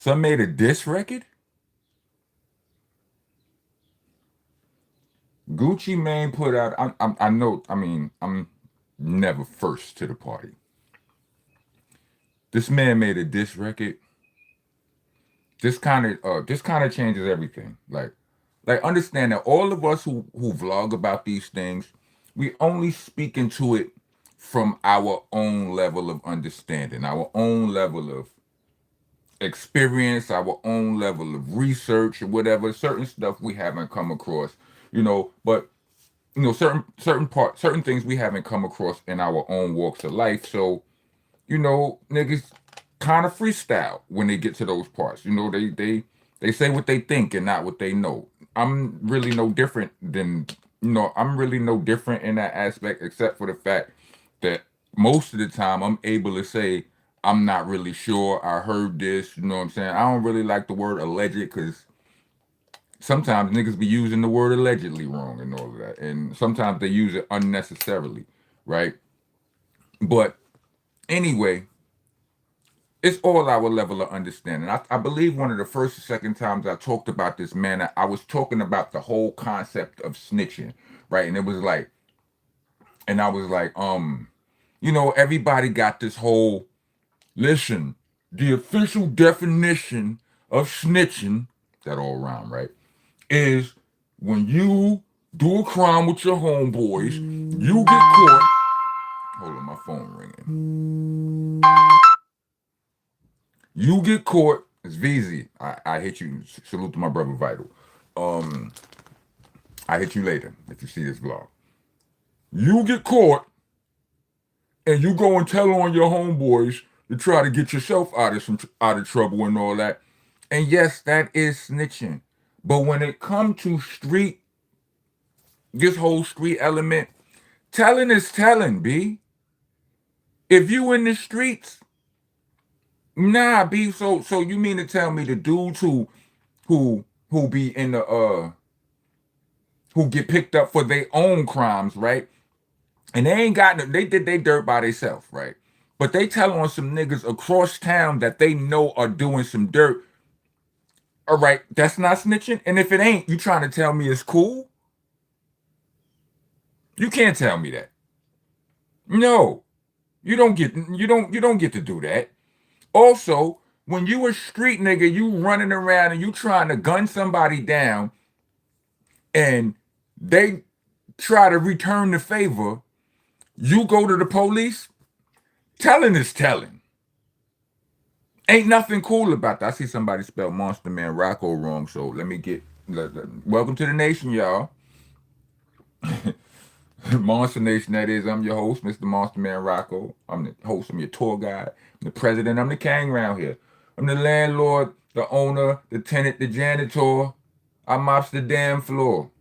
Some made a diss record. Gucci Mane put out. I know. I mean, I'm never first to the party. This man made a diss record. This kind of changes everything. Like understand that all of us who vlog about these things, we only speak into it from our own level of understanding, our own level of experience, our own level of research or whatever. Certain stuff we haven't come across, but certain things we haven't come across in our own walks of life. So niggas kind of freestyle when they get to those parts. They say what they think and not what they know. I'm really no different than I'm really no different in that aspect, except for the fact that most of the time I'm able to say I'm not really sure. I heard this. You know what I'm saying? I don't really like the word alleged because sometimes niggas be using the word allegedly wrong and all of that, and sometimes they use it unnecessarily, right? But anyway, it's all our level of understanding. I believe one of the first or second times I talked about this, man, I was talking about the whole concept of snitching, right? And it was like, and I was like, everybody got this whole, listen, the official definition of snitching, that all rhyme, right? Is when you do a crime with your homeboys, you get caught. Hold on, my phone ringing. You get caught. It's VZ. I hit you. Salute to my brother Vital. Um, I hit you later if you see this vlog. You get caught, and you go and tell on your homeboys to try to get yourself out of trouble and all that. And yes, that is snitching. But when it comes to this whole street element, telling is telling, B. If you in the streets, nah, B. So you mean to tell me the dudes who be in the who get picked up for their own crimes, right? And they ain't got no, they did they dirt by themselves, right? But they tell on some niggas across town that they know are doing some dirt. All right, that's not snitching. And if it ain't, you trying to tell me it's cool? You can't tell me that. No, you don't get to do that. Also, when you a street nigga, you running around and you trying to gun somebody down, and they try to return the favor, you go to the police. Telling is telling. Ain't nothing cool about that. I see somebody spelled Monster Man Rocco wrong, so let me get. Welcome to the nation, y'all. Monster Nation, that is. I'm your host, Mr. Monster Man Rocco. I'm the host. I'm your tour guide. I'm the president. I'm the king around here. I'm the landlord, the owner, the tenant, the janitor. I mops the damn floor.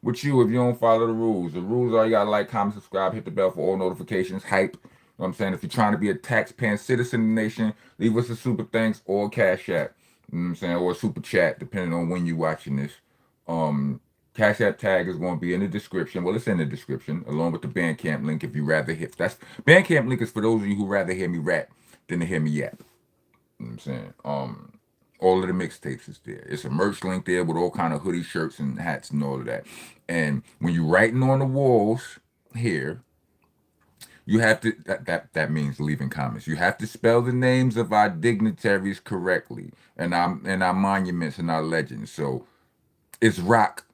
With you, if you don't follow the rules. The rules are you gotta like, comment, subscribe, hit the bell for all notifications, hype. You know what I'm saying? If you're trying to be a tax-paying citizen in the nation, leave us a super thanks or a cash app. You know what I'm saying? Or a super chat, depending on when you're watching this. Um, Cash app tag is going to be in the description. Well, it's in the description, along with the Bandcamp link if you rather hit. That's Bandcamp link is for those of you who rather hear me rap than to hear me yap. You know what I'm saying? All of the mixtapes is there. It's a merch link there with all kind of hoodie shirts and hats and all of that. And when you're writing on the walls here, you have to that means leaving comments. You have to spell the names of our dignitaries correctly and our monuments and our legends. So it's rock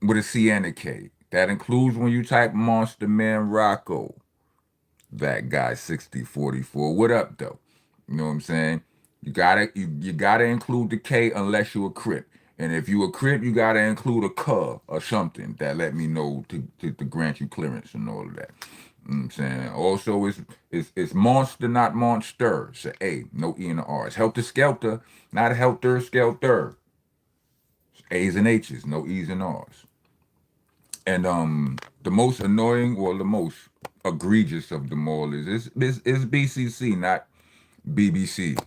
with a C and a K. That includes when you type Monster Man Rocco. That guy 6044. What up though? You know what I'm saying? You gotta include the K unless you a Crip. And if you a Crip, you gotta include a cuh or something that let me know to grant you clearance and all of that. You know what I'm saying? Also, it's monster, not monster. It's a A, no E and a R. It's helter skelter, not helter skelter. It's A's and H's, no E's and R's. And the most annoying or the most egregious of them all is BCC, not BBC.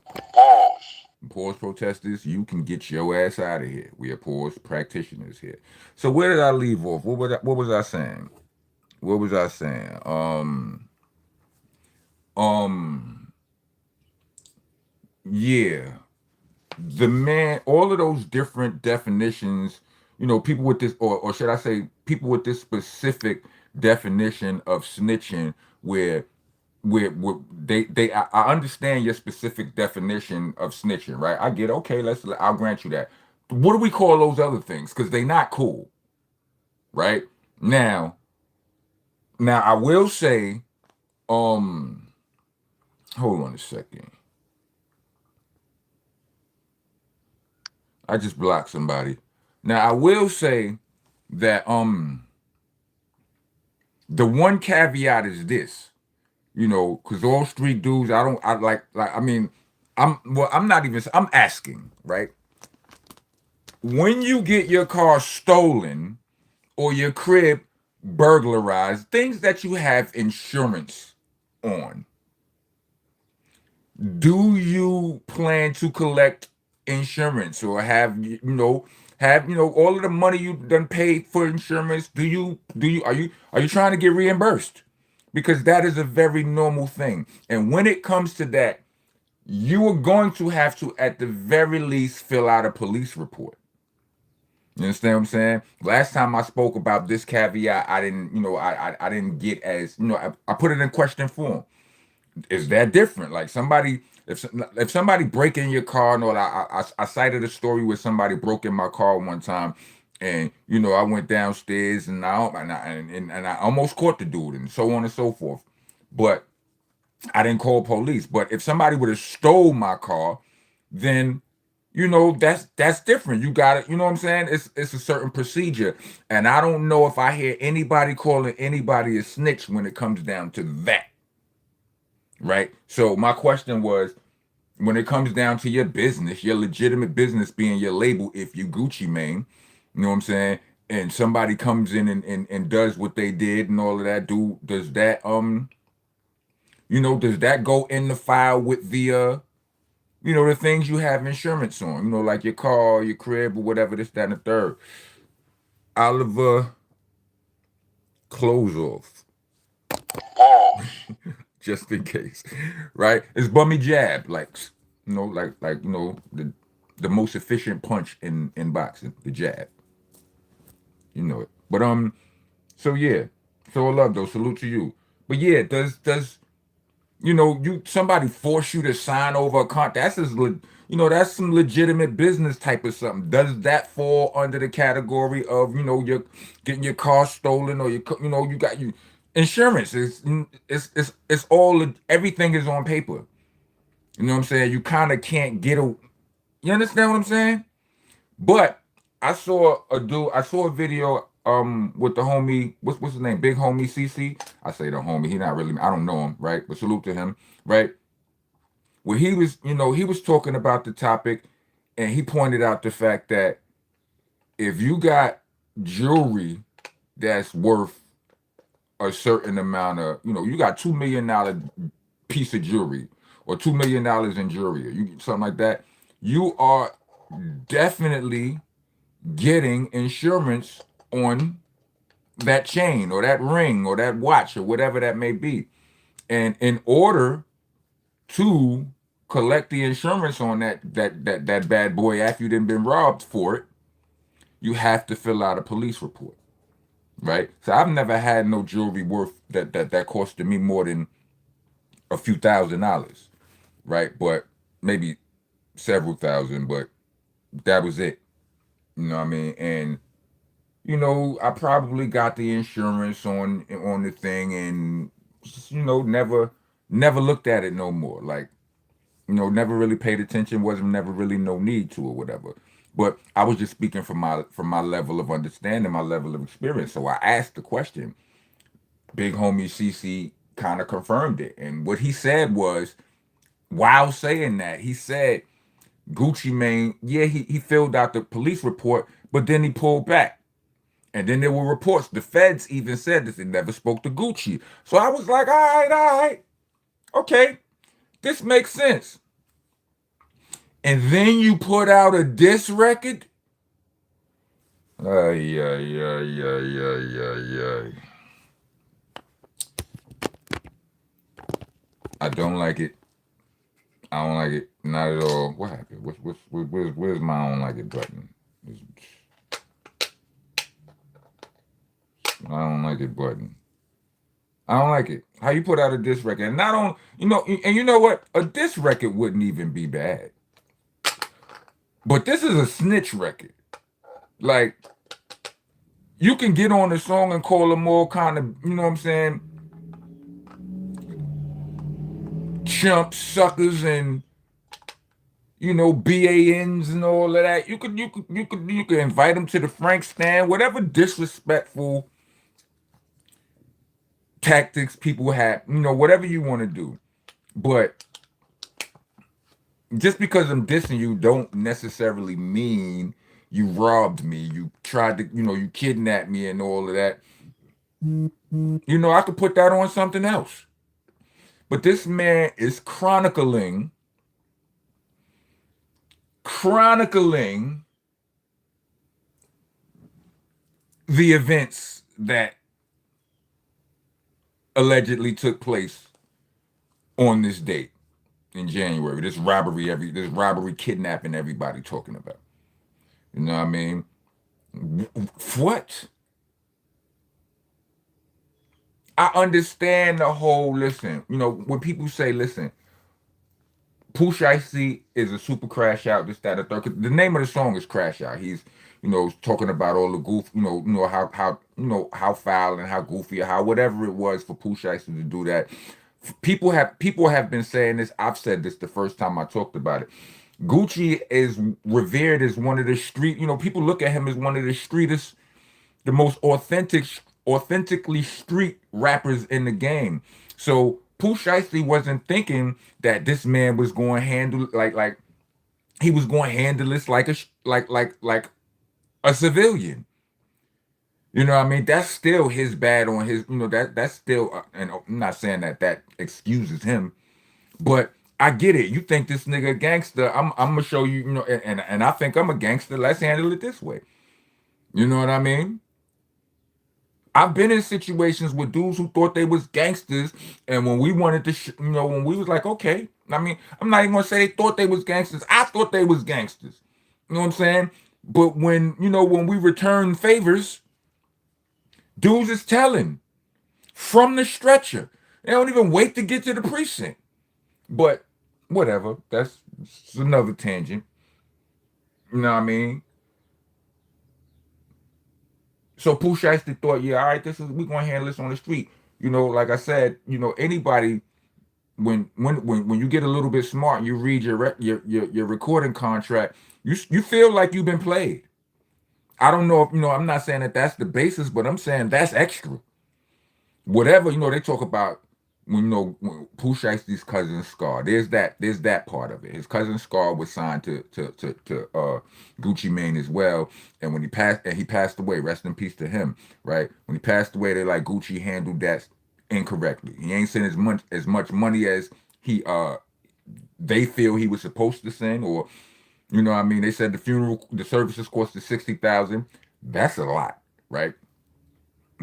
Pause protesters, you can get your ass out of here. We are pause practitioners here. So where did I leave off? What was I saying? What was I saying? Um yeah, the man, all of those different definitions, people with this, or should I say, people with this specific definition of snitching, where I understand your specific definition of snitching, right? I get, okay, I'll grant you that. What do we call those other things? Because they not cool, right? Now, I will say, um, hold on a second. I just blocked somebody. Now, I will say that the one caveat is this, because all street dudes, I like, I mean, I'm not even, I'm asking, right? When you get your car stolen or your crib burglarized, things that you have insurance on, do you plan to collect insurance, or have all of the money you done paid for insurance? Are you trying to get reimbursed? Because that is a very normal thing. And when it comes to that, you are going to have to, at the very least, fill out a police report. You understand what I'm saying? Last time I spoke about this caveat, I didn't, I didn't get as, I put it in question form. Is that different? Like somebody, if somebody break in your car, and all, I cited a story where somebody broke in my car one time, and I went downstairs and I almost caught the dude, and so on and so forth. But I didn't call police. But if somebody would have stole my car, then that's different. You got it. You know what I'm saying? It's a certain procedure, and I don't know if I hear anybody calling anybody a snitch when it comes down to that. Right. So my question was, when it comes down to your business, your legitimate business being your label, if you Gucci Mane, you know what I'm saying, and somebody comes in and does what they did and all of that, does that go in the file with the things you have insurance on, like your car, your crib, or whatever, this, that, and the third. Oliver, close off. Just in case, right? It's bummy jab, the most efficient punch in boxing, the jab. You know it. But so yeah, so I love though. Salute to you. But yeah, does somebody force you to sign over a contract? That's some legitimate business type of something. Does that fall under the category of you're getting your car stolen, or you got you insurance? It's all, everything is on paper. You know what I'm saying? You kind of can't get a. You understand what I'm saying? But I saw a video with the homie, what's his name? Big homie CC. I say the homie, he not really, I don't know him, right? But salute to him, right? Where he was talking about the topic, and he pointed out the fact that if you got jewelry that's worth a certain amount of, you got $2 million piece of jewelry, or $2 million in jewelry, or something like that, you are definitely getting insurance on that chain, or that ring, or that watch, or whatever that may be. And in order to collect the insurance on that bad boy after you done been robbed for it, you have to fill out a police report. Right? So I've never had no jewelry worth that costed me more than a few $1,000s. Right? But maybe several thousand, but that was it. You know what I mean? And I probably got the insurance on the thing, and never looked at it no more. Like, never really paid attention, wasn't never really no need to, or whatever. But I was just speaking from my level of understanding, my level of experience. So I asked the question. Big homie CC kind of confirmed it. And what he said was, while saying that, he said Gucci Mane, yeah, he filled out the police report, but then he pulled back. And then there were reports. The feds even said that they never spoke to Gucci. So I was like, all right, okay, this makes sense. And then you put out a diss record. Ay, ay, ay, ay, ay, ay, ay. I don't like it. I don't like it. Not at all. What happened? Where's my I don't like it button? I don't like it button. I don't like it. How you put out a diss record? And not on, and you know what? A diss record wouldn't even be bad. But this is a snitch record. Like, you can get on the song and call them all kind of, you know what I'm saying, chumps, suckers, and BANs and all of that. You could invite them to the Frank stand, whatever disrespectful tactics people have, whatever you want to do. But just because I'm dissing you don't necessarily mean you robbed me. You tried to, you kidnapped me and all of that. I could put that on something else. But this man is chronicling the events that allegedly took place on this date in January. This robbery, kidnapping everybody talking about. You know what I mean? What? I understand the whole, listen, when people say, listen, Pooh Icy is a super crash out, this, that, or third. 'Cause the name of the song is Crash Out. He's, talking about all the goof, how foul and how goofy, or how whatever it was for Pooh Icy to do that. People have been saying this. I've said this the first time I talked about it. Gucci is revered as one of the street, people look at him as one of the streetest, the most authentically street rappers in the game. So Pooh Shiesty wasn't thinking that this man was going to handle like he was going to handle this like a civilian. You know what I mean? That's still his bad on his, that's still, and I'm not saying that excuses him, but I get it. You think this nigga a gangster? I'm gonna show you, and I think I'm a gangster. Let's handle it this way. You know what I mean? I've been in situations with dudes who thought they was gangsters, and when we wanted to, when we was like, okay, I mean, I'm not even gonna say they thought they was gangsters. I thought they was gangsters. You know what I'm saying? But when we return favors, dudes is telling from the stretcher. They don't even wait to get to the precinct. But whatever, that's another tangent. You know what I mean? So Pooh Shiesty thought, yeah, all right, we gonna handle this on the street. Like I said, anybody when you get a little bit smart and you read your recording contract, you feel like you've been played. I don't know if I'm not saying that that's the basis, but I'm saying that's extra. Whatever they talk about when Pooh Shiesty's cousin Scar. There's that part of it. His cousin Scar was signed to Gucci Mane as well, and when he passed away. Rest in peace to him. Right when he passed away, they like Gucci handled that incorrectly. He ain't sent as much money as they feel he was supposed to send, or what I mean. They said the services costed $60,000. That's a lot, right?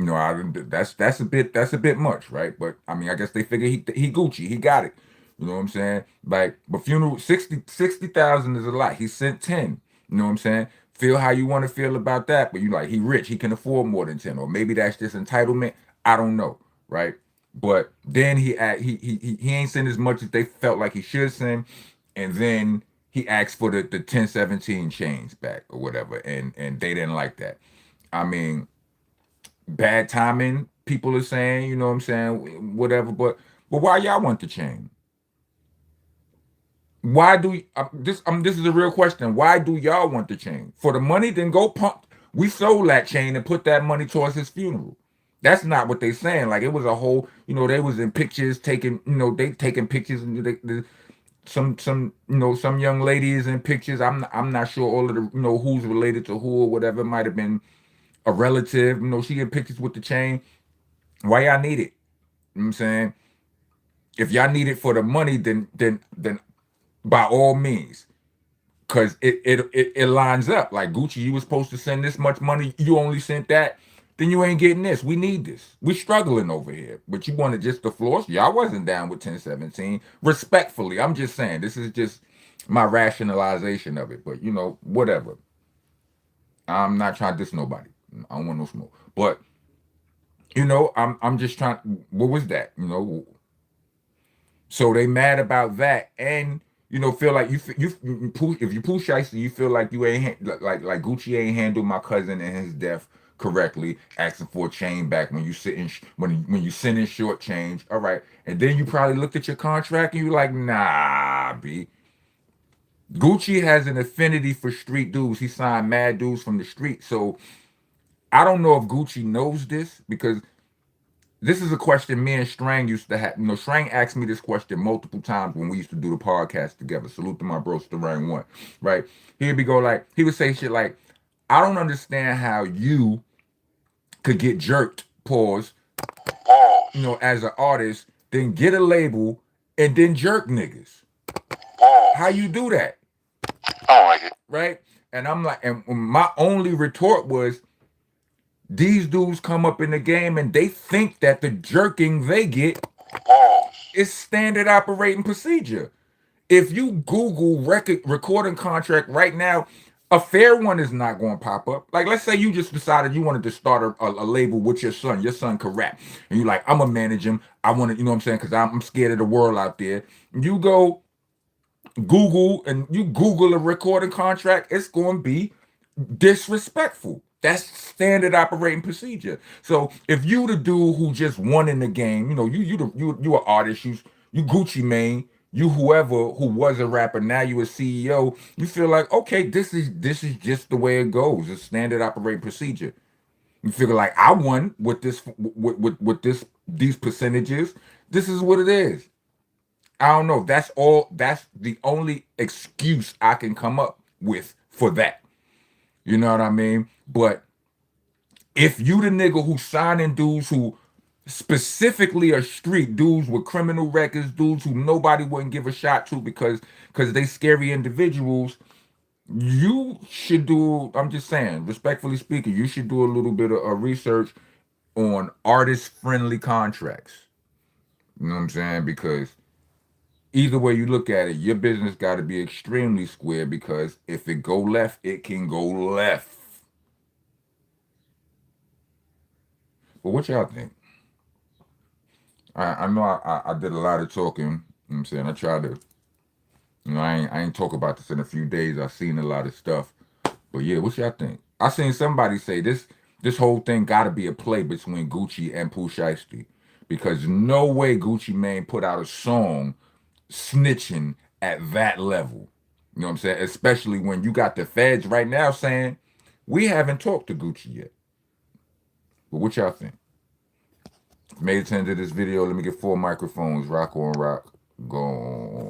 That's a bit much, right? But I mean, I guess they figure he Gucci, he got it. You know what I'm saying? Like, but funeral 60,000 is a lot. He sent 10. You know what I'm saying? Feel how you want to feel about that, but he rich, he can afford more than 10, or maybe that's just entitlement. I don't know, right? But then he ain't sent as much as they felt like he should send, and then he asked for the 1017 change back or whatever, and they didn't like that. I mean, bad timing, people are saying, you know what I'm saying, whatever. But why y'all want the chain? Why do this is a real question. Why do y'all want the chain? For the money? Then go pump. We sold that chain and put that money towards his funeral. That's not what they saying. Like, it was a whole, they was in pictures taking, they taking pictures, and some young ladies in pictures. I'm not sure all of the, who's related to who or whatever. It might have been a relative. She in pictures with the chain. Why y'all need it? You know what I'm saying? If y'all need it for the money, then by all means. Cause it lines up. Like, Gucci, you was supposed to send this much money, you only sent that. then you ain't getting this. We need this. We struggling over here. But you wanted just the floors? Y'all wasn't down with 1017. Respectfully, I'm just saying, this is just my rationalization of it. But, you know, whatever. I'm not trying to diss nobody. I don't want no smoke. But, you know, I'm just trying. What was that? You know, so they mad about that, and you know, feel like if you push shiesty, you feel like you ain't like Gucci ain't handled my cousin and his death correctly, asking for a chain back when you sitting when you sending short change. All right, and then you probably looked at your contract and you like, nah, b. Gucci has an affinity for street dudes. He signed mad dudes from the street. So I don't know if Gucci knows this because this is a question me and Strang used to have. You know, Strang asked me this question multiple times when we used to do the podcast together. Salute to my bro, Strang one. Right? He'd be go like, he would say shit like, I don't understand how you could get jerked, pause, you know, as an artist, then get a label and then jerk niggas. How you do that? I don't like it. Right? And I'm like, and my only retort was, these dudes come up in the game and they think that the jerking they get is standard operating procedure. If you Google recording contract right now, a fair one is not going to pop up. Like, let's say you just decided you wanted to start a label with your son. Your son can rap. And you're like, I'm going to manage him. I want to, you know what I'm saying? Because I'm scared of the world out there. You go Google and you Google a recording contract, it's going to be disrespectful. That's standard operating procedure. So if you the dude who just won in the game, you know, you an artist, you Gucci Mane, you whoever who was a rapper, now you a CEO, you feel like, okay, this is just the way it goes. It's standard operating procedure. You figure like I won with this with this these percentages. This is what it is. I don't know. That's the only excuse I can come up with for that. You know what I mean? But if you the nigga who signing dudes who specifically are street dudes with criminal records, dudes who nobody wouldn't give a shot to because they scary individuals, you should do. I'm just saying, respectfully speaking, you should do a little bit of research on artist friendly contracts. You know what I'm saying? Because either way you look at it, your business got to be extremely square because if it go left, it can go left. But what y'all think? I know I did a lot of talking. You know what I'm saying? I tried to, you know, I ain't talk about this in a few days. I've seen a lot of stuff. But yeah, what y'all think? I seen somebody say this whole thing gotta be a play between Gucci and Pooh Shiesty. Because no way Gucci Mane put out a song snitching at that level. You know what I'm saying? Especially when you got the feds right now saying, we haven't talked to Gucci yet. But what y'all think? Made it to the end of this video. Let me get 4 microphones. Rock on rock. Go on.